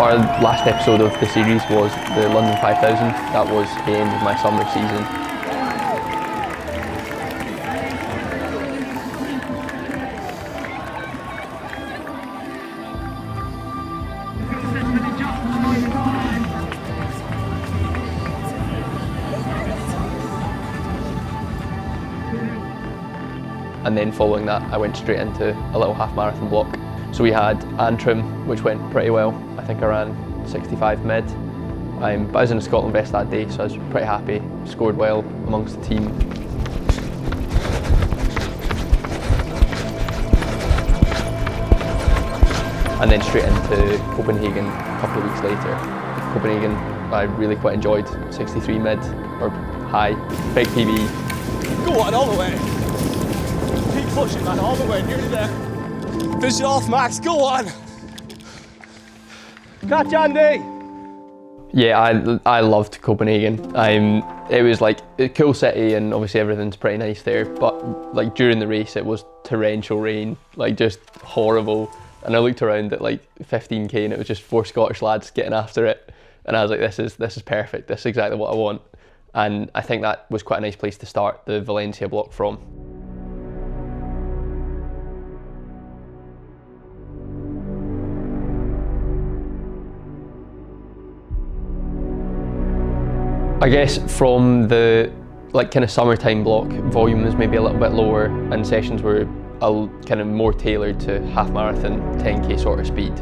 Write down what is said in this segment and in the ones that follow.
Our last episode of the series was the London 5000. That was the end of my summer season. And then following that, I went straight into a little half marathon block. So we had Antrim, which went pretty well. I think I ran 65 mid. But I was in a Scotland vest that day, so I was pretty happy. Scored well amongst the team. And then straight into Copenhagen a couple of weeks later. Copenhagen, I really quite enjoyed. 63 mid, or high, big PB. Go on, all the way. Keep pushing, man, all the way, nearly there. Finish it off, Max, go on. Catch Andy. Yeah, I loved Copenhagen. It was like a cool city and obviously everything's pretty nice there, but like during the race it was torrential rain, like just horrible. And I looked around at like 15k and it was just 4 Scottish lads getting after it. And I was like, this is perfect, this is exactly what I want. And I think that was quite a nice place to start the Valencia block from. I guess from the kind of summertime block, volume was maybe a little bit lower and sessions were kind of more tailored to half marathon, 10k sort of speed.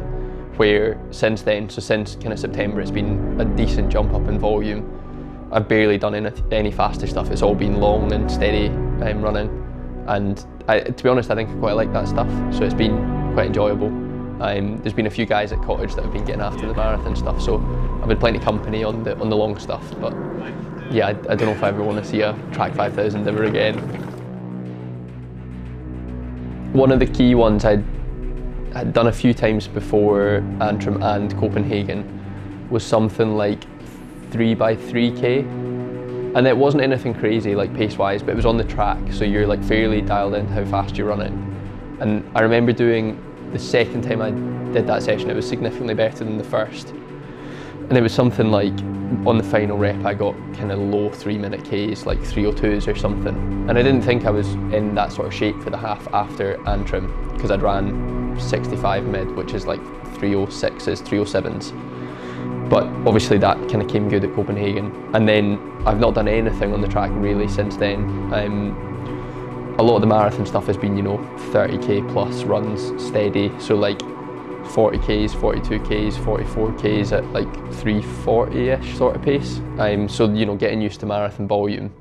Where since then, so since kind of September, it's been a decent jump up in volume. I've barely done any faster stuff. It's all been long and steady running. And to be honest, I think I quite like that stuff. So it's been quite enjoyable. There's been a few guys at Cottage that have been getting after the marathon stuff, so I've had plenty of company on the long stuff. But yeah, I don't know if I ever want to see a track 5000 ever again. One of the key ones I'd done a few times before Antrim and Copenhagen was something like 3x3k, and it wasn't anything crazy like pace-wise, but it was on the track, so you're like fairly dialed in how fast you're running. And I remember doing the second time I did that session, it was significantly better than the first. And it was something like, on the final rep I got kind of low 3-minute Ks, like 3:02s or something. And I didn't think I was in that sort of shape for the half after Antrim, because I'd ran 65 mid, which is like 3:06s, 3:07s. But obviously that kind of came good at Copenhagen. And then I've not done anything on the track really since then. A lot of the marathon stuff has been, 30k plus runs steady. So like 40k's, 42k's, 44k's at like 3:40ish sort of pace. So getting used to marathon volume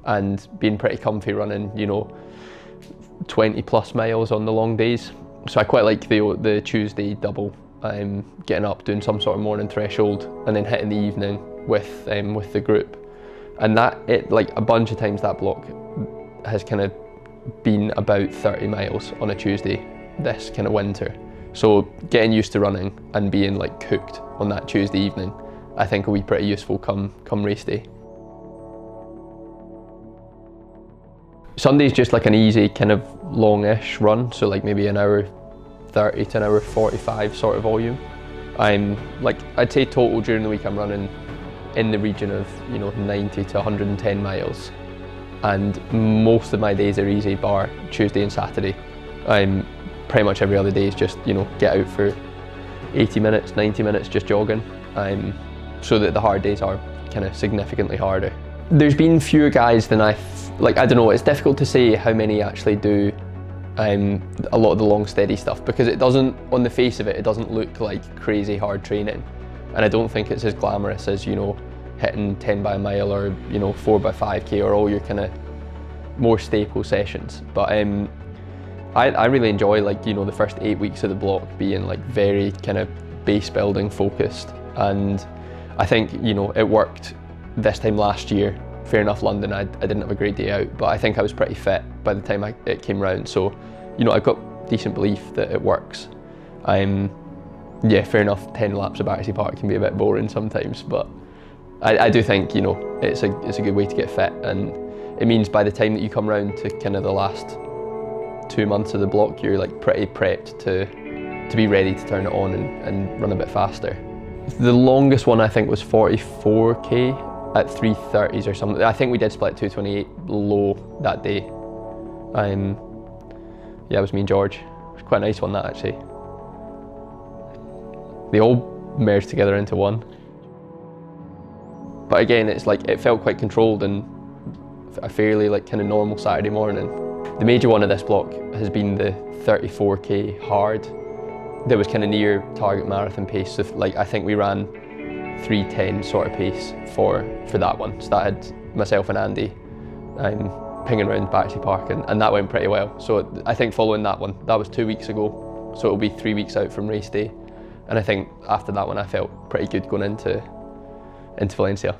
and being pretty comfy running, 20 plus miles on the long days. So I quite like the Tuesday double. Getting up, doing some sort of morning threshold, and then hitting the evening with the group. And like a bunch of times that block has kind of been about 30 miles on a Tuesday this kind of winter. So getting used to running and being like cooked on that Tuesday evening, I think will be pretty useful come race day. Sunday's just like an easy kind of longish run, so like maybe an hour 30 to an hour 45 sort of volume. I'd say total during the week I'm running in the region of 90 to 110 miles, and most of my days are easy bar Tuesday and Saturday. Pretty much every other day is just get out for 80 minutes, 90 minutes just jogging, so that the hard days are kind of significantly harder. There's been fewer guys than I don't know, it's difficult to say how many actually do a lot of the long steady stuff, because it doesn't, on the face of it, it doesn't look like crazy hard training, and I don't think it's as glamorous as hitting 10 by a mile or 4 by 5k or all your kind of more staple sessions. But I really enjoy the first 8 weeks of the block being like very kind of base building focused, and I think it worked this time last year. Fair enough, London, I didn't have a great day out, but I think I was pretty fit by the time it came round, so I've got decent belief that it works. Yeah, fair enough, 10 laps of Battersea Park can be a bit boring sometimes, but I do think it's a good way to get fit, and it means by the time that you come round to kind of the last 2 months of the block, you're like pretty prepped to be ready to turn it on and run a bit faster. The longest one I think was 44k at 3:30s or something. I think we did split 2:28 low that day. Yeah, it was me and George. It was quite a nice one, that, actually. They all merged together into one. But again, it's like, it felt quite controlled and a fairly like kind of normal Saturday morning. The major one of this block has been the 34k hard. That was kind of near target marathon pace. So like, I think we ran 3:10 sort of pace for that one. So that had myself and Andy pinging around Battersea Park, and that went pretty well. So I think following that one, that was 2 weeks ago, so it'll be 3 weeks out from race day. And I think after that one, I felt pretty good going into Valencia.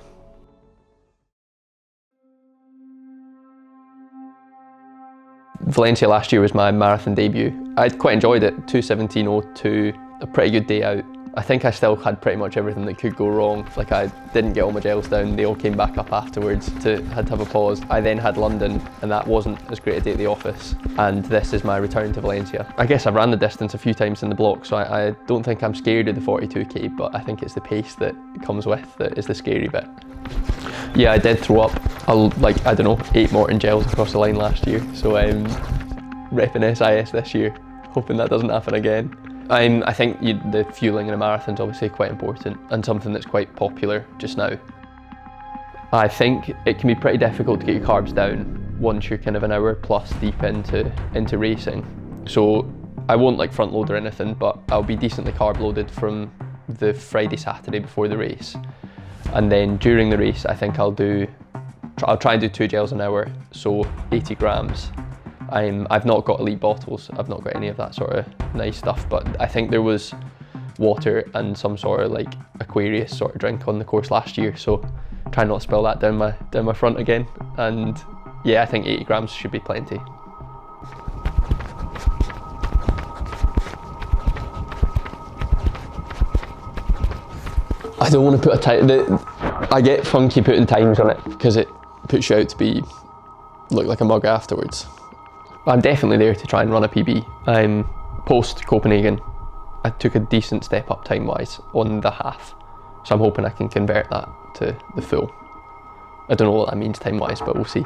Valencia last year was my marathon debut. I quite enjoyed it, 2:17:02, a pretty good day out. I think I still had pretty much everything that could go wrong. Like, I didn't get all my gels down, they all came back up afterwards, had to have a pause. I then had London, and that wasn't as great a day at the office. And this is my return to Valencia. I guess I've ran the distance a few times in the block, so I don't think I'm scared of the 42k, but I think it's the pace that comes with that is the scary bit. Yeah, I did throw up, I don't know, 8 Morton gels across the line last year, so I'm repping SIS this year, hoping that doesn't happen again. I think the fueling in a marathon is obviously quite important and something that's quite popular just now. I think it can be pretty difficult to get your carbs down once you're kind of an hour plus deep into racing. So I won't like front load or anything, but I'll be decently carb loaded from the Friday, Saturday before the race. And then during the race, I think I'll try and do 2 gels an hour, so 80 grams. I've not got elite bottles, I've not got any of that sort of nice stuff, but I think there was water and some sort of like Aquarius sort of drink on the course last year, so try not to spill that down my front again. And yeah, I think 80 grams should be plenty. I don't want to put a time, I get funky putting times on it because it puts you out to look like a mug afterwards. I'm definitely there to try and run a PB. Post Copenhagen, I took a decent step up time wise on the half, so I'm hoping I can convert that to the full. I don't know what that means time wise, but we'll see.